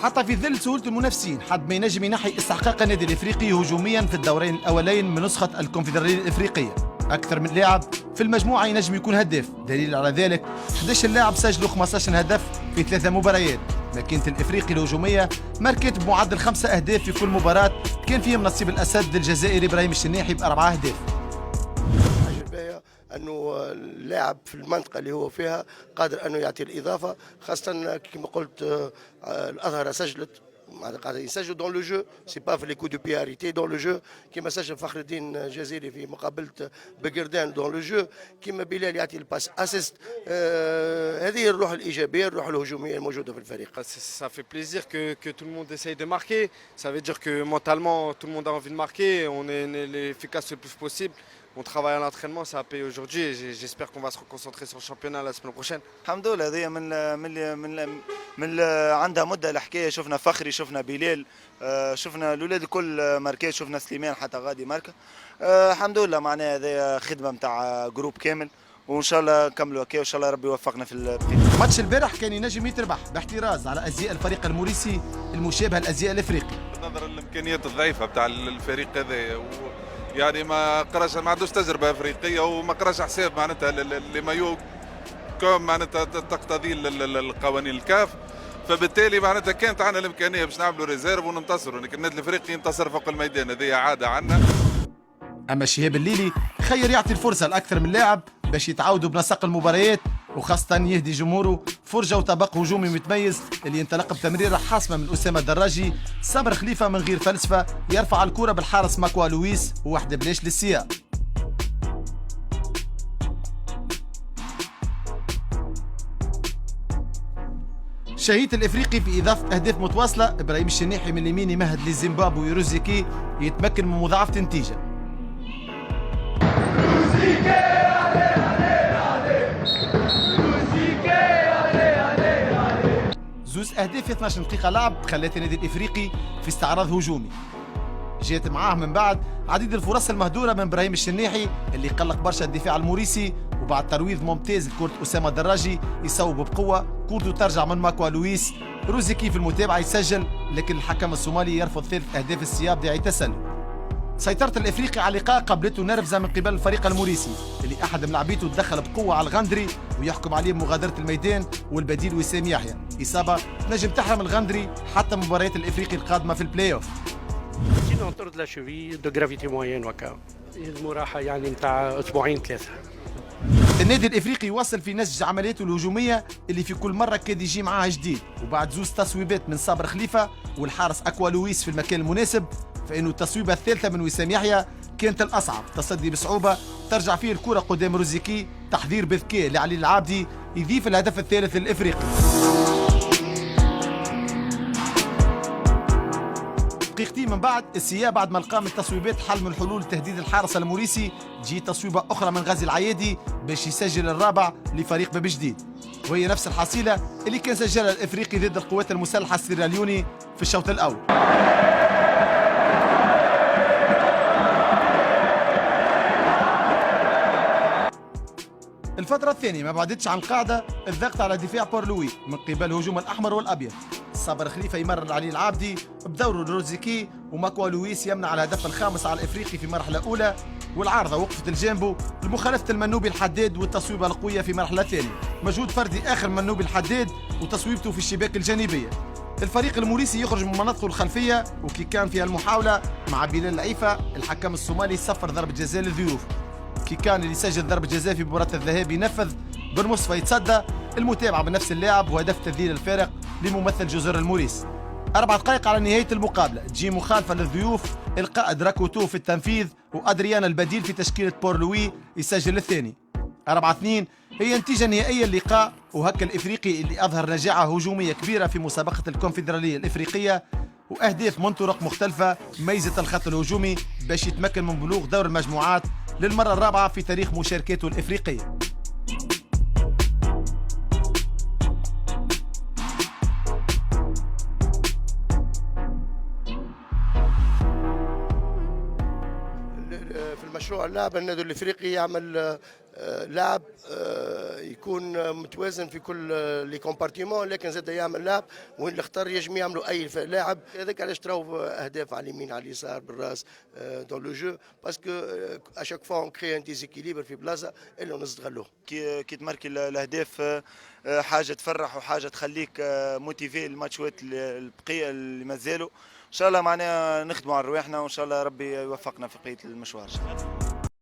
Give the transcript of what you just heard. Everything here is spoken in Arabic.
حتى في ظل سهولة المنافسين حد ما ينجم ينحي استحقاق النادي الافريقي هجوميا في الدورين الاولين من نسخة الكونفدرالية الافريقية. اكثر من لاعب في المجموعة ينجم يكون هداف، دليل على ذلك 11 لاعب سجلوا 15 هدف في 3 مباريات. ماكينة الافريقي الهجومية ماركت بمعدل 5 اهداف في كل مباراة، كان فيهم نصيب الاسد الجزائري ابراهيم الشناحي ب4 اهداف. انه اللاعب في المنطقه اللي هو فيها قادر انه يعطي الاضافه، خاصه كما قلت الازهر سجلت قاعد يسجل دون لو جو، سي با في لي كو دو بياريتي دون لو جو، كما سجل فخر الدين الجزيري في مقابله بقردان دون لو جو، كما بلال يعطي الباس اسيست. هذه الروح الايجابيه، الروح الهجوميه الموجوده في الفريق. Ça fait plaisir que tout le monde essaye de marquer. Ça veut dire que mentalement tout le monde a envie de marquer. On est efficace le plus possible. On travaille à l'entraînement, ça a payé aujourd'hui et j'espère qu'on va se reconcentrer sur le championnat la semaine prochaine. الحمد لله هذه من عندها مده الحكايه. شفنا فخري، شفنا بلال، شفنا الاولاد الكل ماركات، شفنا سليمان حتى غادي ماركه. الحمد لله معناها هذه خدمه نتاع جروب كامل، وان شاء الله نكملوا هكا وان شاء الله ربي يوفقنا في البطوله. ماتش البارح كان ينجم يتربح باحتراز على ازياء الفريق الموريسي المشابه لازياء الافريقي. نظرا للامكانيات الضعيفه بتاع الفريق هذا، يعني ما عندوش تجربه افريقيه وما قراش حساب معناتها لمايو كوم معناتها تقتضي القوانين الكاف، فبالتالي معناتها كانت عندنا الامكانيه باش نعملوا ريزيرف وننتصروا، لكن النادي الافريقي ينتصر فوق الميدان، هذه عاده عندنا. اما شهاب الليلي خير يعطي الفرصه لاكثر من لاعب باش يتعاودوا بنسق المباريات، وخاصه يهدي جمهوره فرجه وطبق هجومي متميز اللي ينطلق بتمريره حاسمه من اسامه الدراجي. صبر خليفه من غير فلسفه يرفع الكره بالحارس ماكوا لويس وواحده بلاش للسياق. شهيد الافريقي في اضافه اهداف متواصله ابراهيم الشناحي من اليمين يمهد لزيمبابوي روزيكي يتمكن من مضاعفه النتيجه. زوز اهداف في 12 دقيقه لعب خلات النادي الافريقي في استعراض هجومي. جات معاه من بعد عديد الفرص المهدوره من ابراهيم الشناحي اللي قلق برشا الدفاع الموريسي، وبعد ترويض ممتاز لكرة اسامه الدراجي يصوب بقوه، كورته ترجع من ماكوا لويس. روزيكي في المتابعه يسجل، لكن الحكم الصومالي يرفض 3 اهداف السياب داعي تسلل. سيطرة الافريقي على اللقاء قابلته نرفزه من قبل الفريق الموريسي اللي احد ملاعبيته تدخل بقوه على الغندري ويحكم عليه بمغادره الميدان، والبديل وسام يحيى. اصابه نجم تحرم الغندري حتى مباريات الافريقي القادمه في البلاي اوف. سينو طرد لا شوفي دو غرافيتي موين وكا يلزموا راحه يعني نتاع اسبوعين 3. النادي الافريقي يواصل في نسج عملياته الهجوميه اللي في كل مره كاد يجي معاه جديد، وبعد زوز تصويبات من صابر خليفه والحارس اكوا لويس في المكان المناسب، فإنه التصويبة الثالثة من وسام يحيى كانت الأصعب، تصدي بصعوبة ترجع فيه الكرة قدام روزيكي، تحضير بذكاء لعلي العابدي يضيف الهدف الثالث للإفريقي. دقيقتين من بعد السياب بعد ما لقى من التصويبات حل من حلول تهديد الحارس الموريسي، تجي تصويبة أخرى من غازي العيادي باش يسجل الرابع لفريق باب جديد، وهي نفس الحصيلة اللي كان سجلها الإفريقي ضد القوات المسلحة السيراليوني في الشوط الأول. الفترة الثانية ما بعدتش عن القاعدة، الضغط على دفاع بورلوي من قبل هجوم الأحمر والأبيض. صابر خليفة يمرر علي العابدي بدوره روزيكي، وماكوا لويس يمنع على الهدف الخامس على الإفريقي في مرحلة أولى، والعارضة وقفت الجانبو لمخالفة المنوبي الحداد والتصويبة القوية في مرحلة ثانية. مجهود فردي آخر من منوبي الحداد وتصويبته في الشباك الجانبية. الفريق الموريسي يخرج من مناطقه الخلفية، وكي كان فيها المحاولة مع بلال العيفة الحكم الصومالي صفر ضربة جزاء للضيوف. كي كان اللي سجل ضربة جزاء في مباراة الذهاب ينفذ، بن مصطفى يتصدى، المتابعة بنفس اللاعب وهدف تذليل الفارق لممثل جزر الموريس. 4 دقائق على نهاية المقابلة تجي مخالفة للضيوف، القائد راكوتو في التنفيذ وأدريان البديل في تشكيلة بورلوي يسجل الثاني. 4-2 هي النتيجة النهائية اللقاء، وهكا الإفريقي اللي أظهر نجاعة هجومية كبيرة في مسابقة الكونفدرالية الإفريقية وأهداف من طرق مختلفة ميزة الخط الهجومي باش يتمكن من بلوغ دور المجموعات للمرة الرابعة في تاريخ مشاركاته الإفريقية. في المشروع اللاعب النادي الافريقي يعمل لاعب يكون متوازن في كل لي كومبارتيمون، لكن زاد يعمل لاعب وين الاختار يجم يعملوا اي لاعب. هذاك علاش تراو اهداف على اليمين على اليسار بالراس دون لو جو، باسكو اشاك فوا اون كري ان ديزيكيليبر في بلاصه اللي نستغلوه. كي تماركي الاهداف حاجه تفرح وحاجه تخليك موتيفي الماتشات البقيه اللي مازالوا. ان شاء الله معناها نخدموا على رواحنا، وان شاء الله ربي يوفقنا في بقيه المشوار.